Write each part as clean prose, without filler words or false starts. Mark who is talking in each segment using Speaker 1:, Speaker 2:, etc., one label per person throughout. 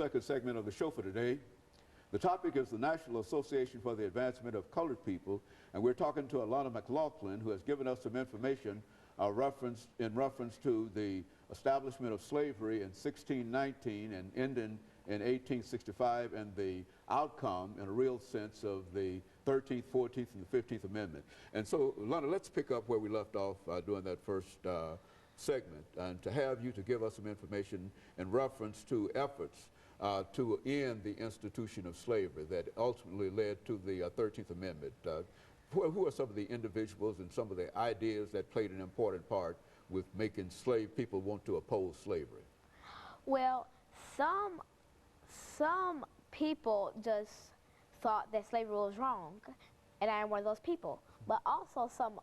Speaker 1: second segment of the show for today. The topic is the National Association for the Advancement of Colored People, and we're talking to Alana McLaughlin, who has given us some information in reference to the establishment of slavery in 1619 and ending in 1865, and the outcome, in a real sense, of the 13th, 14th, and the 15th Amendment. And so, Alana, let's pick up where we left off during that first segment, and to have you to give us some information in reference to efforts to end the institution of slavery that ultimately led to the 13th Amendment. Who are some of the individuals and some of the ideas that played an important part with making slave people want to oppose slavery?
Speaker 2: Well, some people just thought that slavery was wrong, and I am one of those people. But also some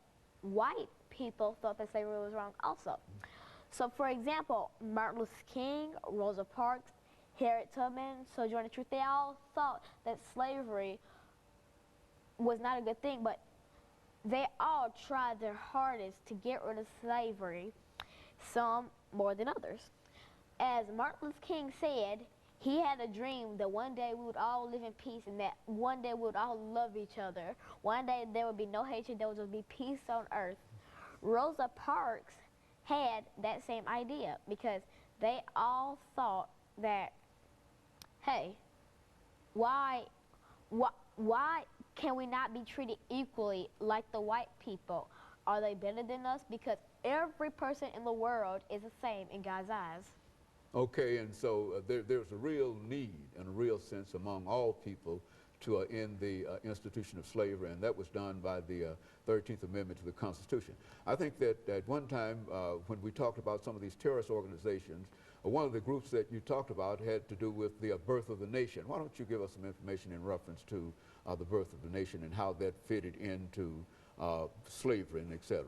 Speaker 2: white people thought that slavery was wrong also. So, for example, Martin Luther King, Rosa Parks, Harriet Tubman, Sojourner Truth, they all thought that slavery was not a good thing, but they all tried their hardest to get rid of slavery, some more than others. As Martin Luther King said, he had a dream that one day we would all live in peace, and that one day we would all love each other. One day there would be no hatred, there would just be peace on earth. Rosa Parks had that same idea, because they all thought that, hey, why can we not be treated equally like the white people? Are they better than us? Because every person in the world is the same in God's eyes.
Speaker 1: Okay, and so there's a real need and a real sense among all people to end the institution of slavery, and that was done by the 13th Amendment to the Constitution. I think that at one time, when we talked about some of these terrorist organizations, one of the groups that you talked about had to do with the birth of the nation. Why don't you give us some information in reference to the birth of the nation and how that fitted into slavery and et cetera?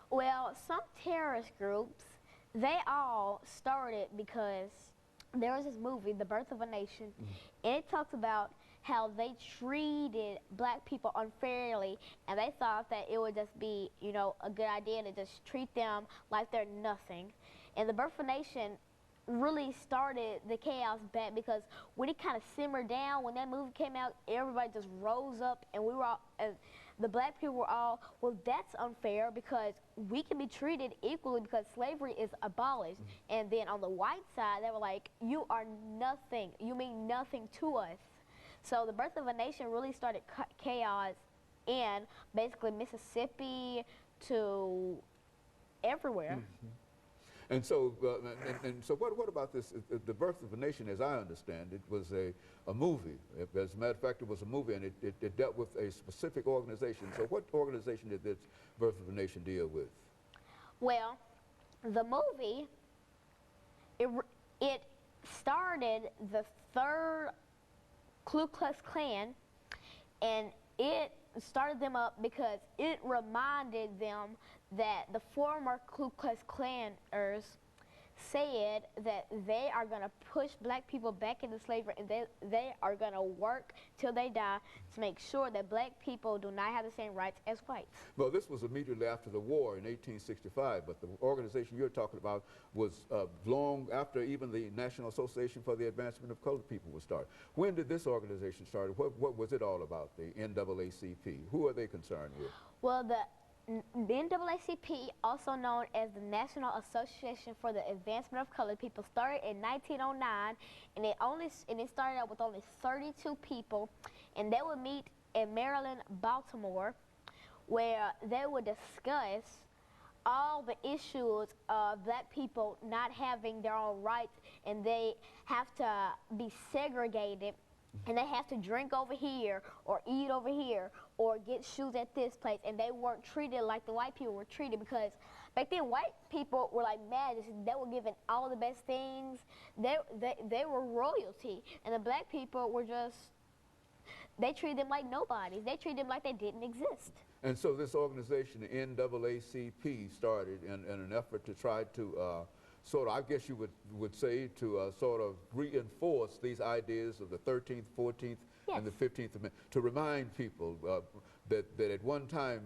Speaker 2: Well, some terrorist groups, they all started because there was this movie, The Birth of a Nation, and it talks about how they treated black people unfairly, and they thought that it would just be, you know, a good idea to just treat them like they're nothing. And The Birth of a Nation really started the chaos back, because when it kind of simmered down, when that movie came out, everybody just rose up, and we were all, the black people were all, well, that's unfair because we can be treated equally because slavery is abolished. And then on the white side, they were like, you are nothing, you mean nothing to us. So The Birth of a Nation really started chaos in basically Mississippi to everywhere.
Speaker 1: And so, so what about this? The Birth of a Nation, as I understand it, was a movie. As a matter of fact, it was a movie, and it dealt with a specific organization. So what organization did this Birth of a Nation deal with?
Speaker 2: Well, the movie, it started the third Ku Klux Klan, and it started them up because it reminded them that the former Ku Klux Klaners said that they are going to push black people back into slavery, and they are going to work till they die to make sure that black people do not have the same rights as whites.
Speaker 1: Well, this was immediately after the war in 1865, but the organization you're talking about was long after even the National Association for the Advancement of Colored People was started. When did this organization start? What was it all about, the NAACP? Who are they concerned with?
Speaker 2: Well, the NAACP, also known as the National Association for the Advancement of Colored People, started in 1909, and it started out with only 32 people, and they would meet in Maryland, Baltimore, where they would discuss all the issues of black people not having their own rights, and they have to be segregated, and they have to drink over here or eat over here or get shoes at this place, and they weren't treated like the white people were treated, because back then white people were like majesty. They were given all the best things. They were royalty, and the black people were just, they treated them like nobodies. They treated them like they didn't exist.
Speaker 1: And so this organization, the NAACP, started in an effort to try to sort of, I guess you would say, to sort of reinforce these ideas of the 13th, 14th,
Speaker 2: Yes.
Speaker 1: and the 15th Amendment, to remind people that at one time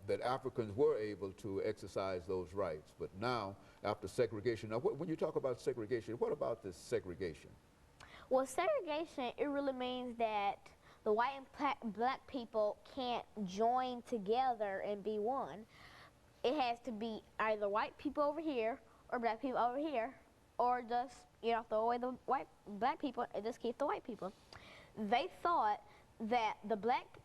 Speaker 1: that Africans were able to exercise those rights, but now after segregation. Now, when you talk about segregation, what about this segregation?
Speaker 2: Well, segregation, it really means that the white and black people can't join together and be one. It has to be either white people over here or black people over here, or just, you know, throw away the black people and just keep the white people. They thought that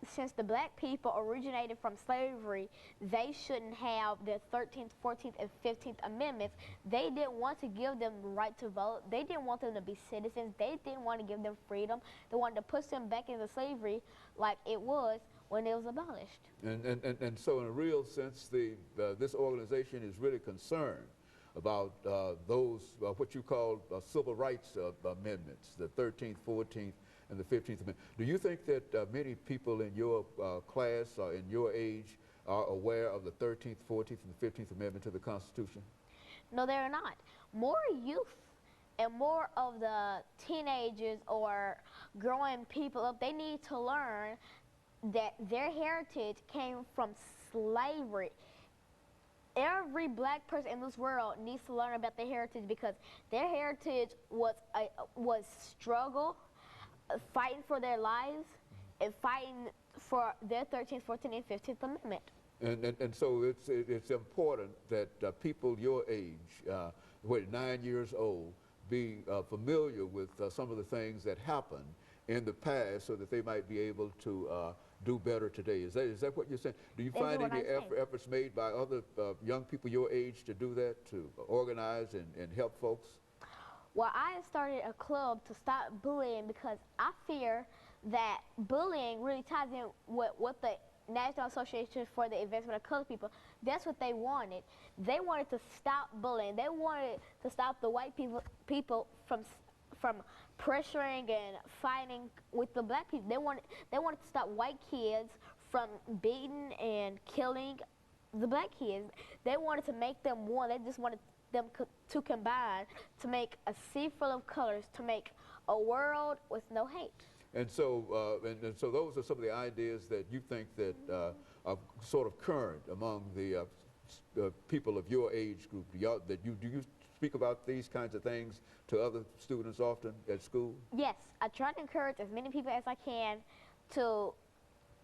Speaker 2: since the black people originated from slavery, they shouldn't have the 13th, 14th, and 15th Amendments. They didn't want to give them the right to vote. They didn't want them to be citizens. They didn't want to give them freedom. They wanted to push them back into slavery like it was when it was abolished.
Speaker 1: And so in a real sense, this organization is really concerned about those, what you call civil rights amendments, the 13th, 14th, and the 15th Amendment. Do you think that many people in your class or in your age are aware of the 13th, 14th, and the 15th Amendment to the Constitution?
Speaker 2: No, they're not. More youth and more of the teenagers or growing people up, they need to learn that their heritage came from slavery. Every black person in this world needs to learn about their heritage, because their heritage was struggle, fighting for their lives, and fighting for their 13th, 14th, and 15th Amendment.
Speaker 1: And so it's important that people your age, 9 years old, be familiar with some of the things that happened in the past, so that they might be able to do better today. Is that what you're saying? Do you find any efforts made by other young people your age to do that, to organize and help folks?
Speaker 2: Well, I started a club to stop bullying, because I fear that bullying really ties in with what the National Association for the Advancement of Colored People, that's what they wanted. They wanted to stop bullying. They wanted to stop the white people from pressuring and fighting with the black people. They wanted to stop white kids from beating and killing the black kids. They wanted to make them one. They just wanted them to combine to make a sea full of colors, to make a world with no hate. And
Speaker 1: so, so those are some of the ideas that you think that are sort of current among the people of your age group. Do you speak about these kinds of things to other students often at school?
Speaker 2: Yes, I try to encourage as many people as I can to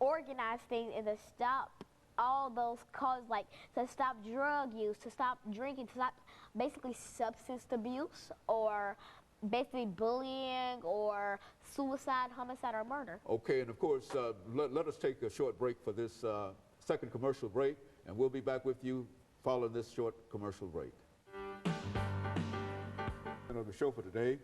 Speaker 2: organize things and to stop all those causes, like to stop drug use, to stop drinking, to stop basically substance abuse, or basically bullying, or suicide, homicide, or murder.
Speaker 1: Okay, and of course, let us take a short break for this second commercial break, and we'll be back with you following this short commercial break. On the show for today,